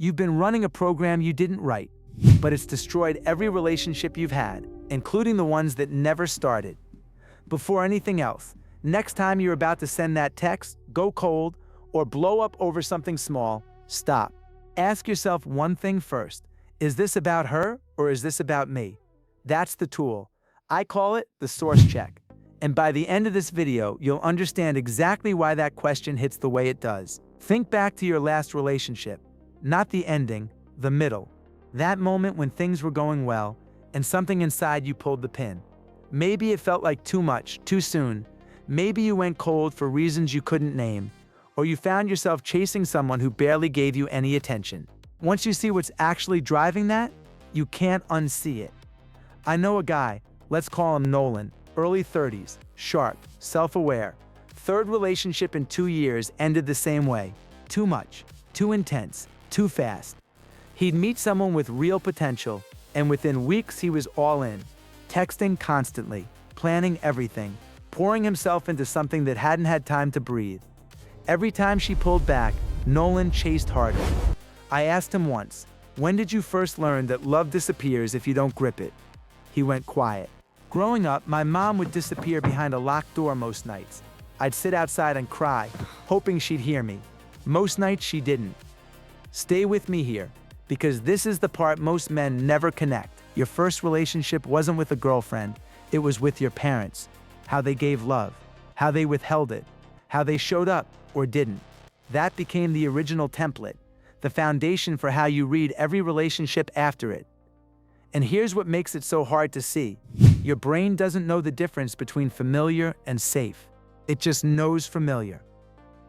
You've been running a program you didn't write, but it's destroyed every relationship you've had, including the ones that never started. Before anything else, next time you're about to send that text, go cold, or blow up over something small, stop. Ask yourself one thing first. Is this about her or is this about me? That's the tool. I call it the source check. And by the end of this video, you'll understand exactly why that question hits the way it does. Think back to your last relationship. Not the ending, the middle. That moment when things were going well, and something inside you pulled the pin. Maybe it felt like too much, too soon. Maybe you went cold for reasons you couldn't name. Or you found yourself chasing someone who barely gave you any attention. Once you see what's actually driving that, you can't unsee it. I know a guy, let's call him Nolan, early 30s, sharp, self-aware. Third relationship in 2 years ended the same way. Too much, too intense, too fast. He'd meet someone with real potential, and within weeks he was all in. Texting constantly, planning everything, pouring himself into something that hadn't had time to breathe. Every time she pulled back, Nolan chased harder. I asked him once, when did you first learn that love disappears if you don't grip it? He went quiet. Growing up, my mom would disappear behind a locked door most nights. I'd sit outside and cry, hoping she'd hear me. Most nights she didn't. Stay with me here, because this is the part most men never connect. Your first relationship wasn't with a girlfriend, it was with your parents. How they gave love, how they withheld it, how they showed up or didn't. That became the original template, the foundation for how you read every relationship after it. And here's what makes it so hard to see. Your brain doesn't know the difference between familiar and safe. It just knows familiar.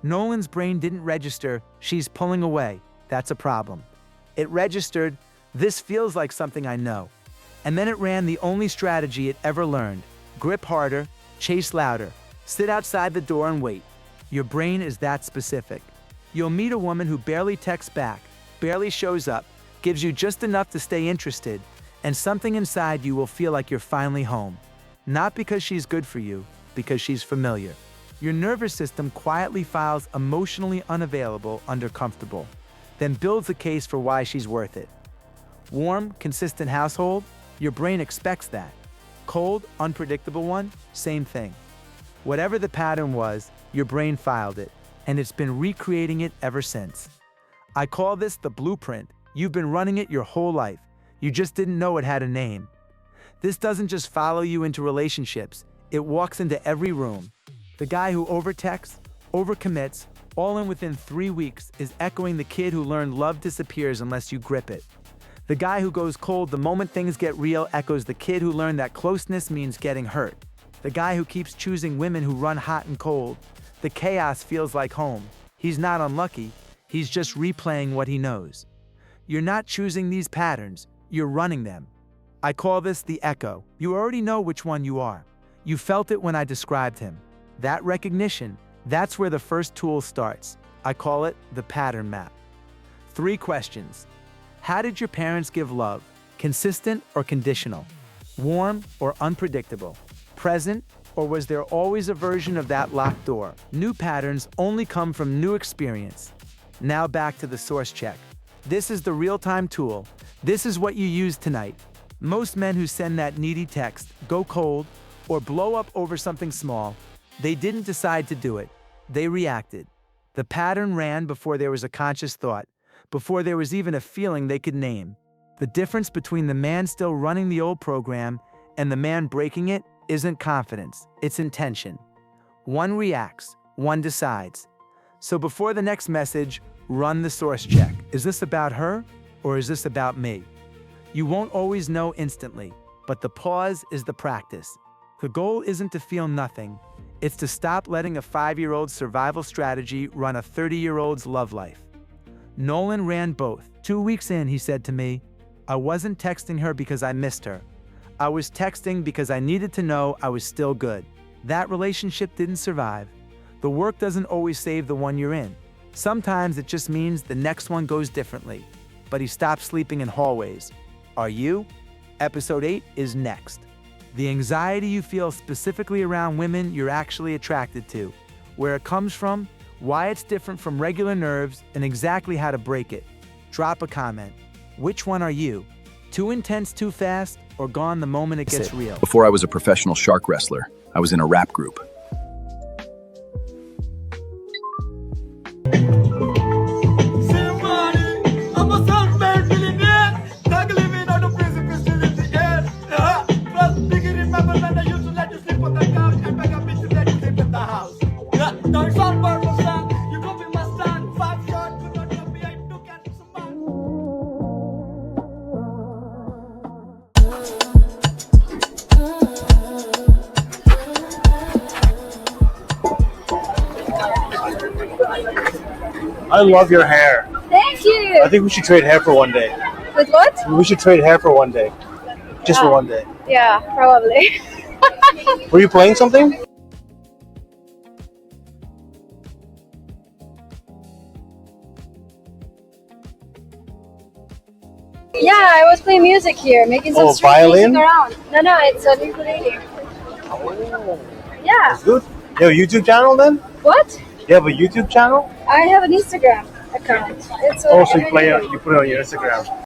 Nolan's brain didn't register, she's pulling away, that's a problem. It registered, this feels like something I know. And then it ran the only strategy it ever learned. Grip harder, chase louder, sit outside the door and wait. Your brain is that specific. You'll meet a woman who barely texts back, barely shows up, gives you just enough to stay interested, and something inside you will feel like you're finally home. Not because she's good for you, because she's familiar. Your nervous system quietly files emotionally unavailable under comfortable, then builds a case for why she's worth it. Warm, consistent household, your brain expects that. Cold, unpredictable one, same thing. Whatever the pattern was, your brain filed it, and it's been recreating it ever since. I call this the blueprint. You've been running it your whole life. You just didn't know it had a name. This doesn't just follow you into relationships, it walks into every room. The guy who overtexts, overcommits, all in within 3 weeks is echoing the kid who learned love disappears unless you grip it. The guy who goes cold the moment things get real echoes the kid who learned that closeness means getting hurt. The guy who keeps choosing women who run hot and cold. The chaos feels like home. He's not unlucky, he's just replaying what he knows. You're not choosing these patterns, you're running them. I call this the echo. You already know which one you are. You felt it when I described him. That recognition, that's where the first tool starts. I call it the pattern map. 3 questions. How did your parents give love? Consistent or conditional? Warm or unpredictable? Present, or was there always a version of that locked door? New patterns only come from new experience. Now back to the source check. This is the real-time tool. This is what you use tonight. Most men who send that needy text, go cold, or blow up over something small, they didn't decide to do it. They reacted. The pattern ran before there was a conscious thought, before there was even a feeling they could name. The difference between the man still running the old program and the man breaking it isn't confidence, it's intention. One reacts, one decides. So before the next message, run the source check. Is this about her or is this about me? You won't always know instantly, but the pause is the practice. The goal isn't to feel nothing, it's to stop letting a 5-year-old's survival strategy run a 30-year-old's love life. Nolan ran both. 2 weeks in, he said to me, I wasn't texting her because I missed her. I was texting because I needed to know I was still good. That relationship didn't survive. The work doesn't always save the one you're in. Sometimes it just means the next one goes differently. But he stopped sleeping in hallways. Are you? Episode 8 is next. The anxiety you feel specifically around women you're actually attracted to, where it comes from, why it's different from regular nerves, and exactly how to break it. drop a comment. Which one are you? Too intense, too fast, or gone the moment it gets real? Before I was a professional shark wrestler, I was in a rap group. I love your hair. Thank you. I think we should trade hair for one day. With what? We should trade hair for one day. Just for one day. Yeah, probably. Were you playing something? Yeah, I was playing music here, making some Oh, street violin? music around. No, it's a ukulele. Oh, Yeah. that's good. You have a YouTube channel then? What? You have a YouTube channel? I have an Instagram account. It's Oh, so you put it on your Instagram.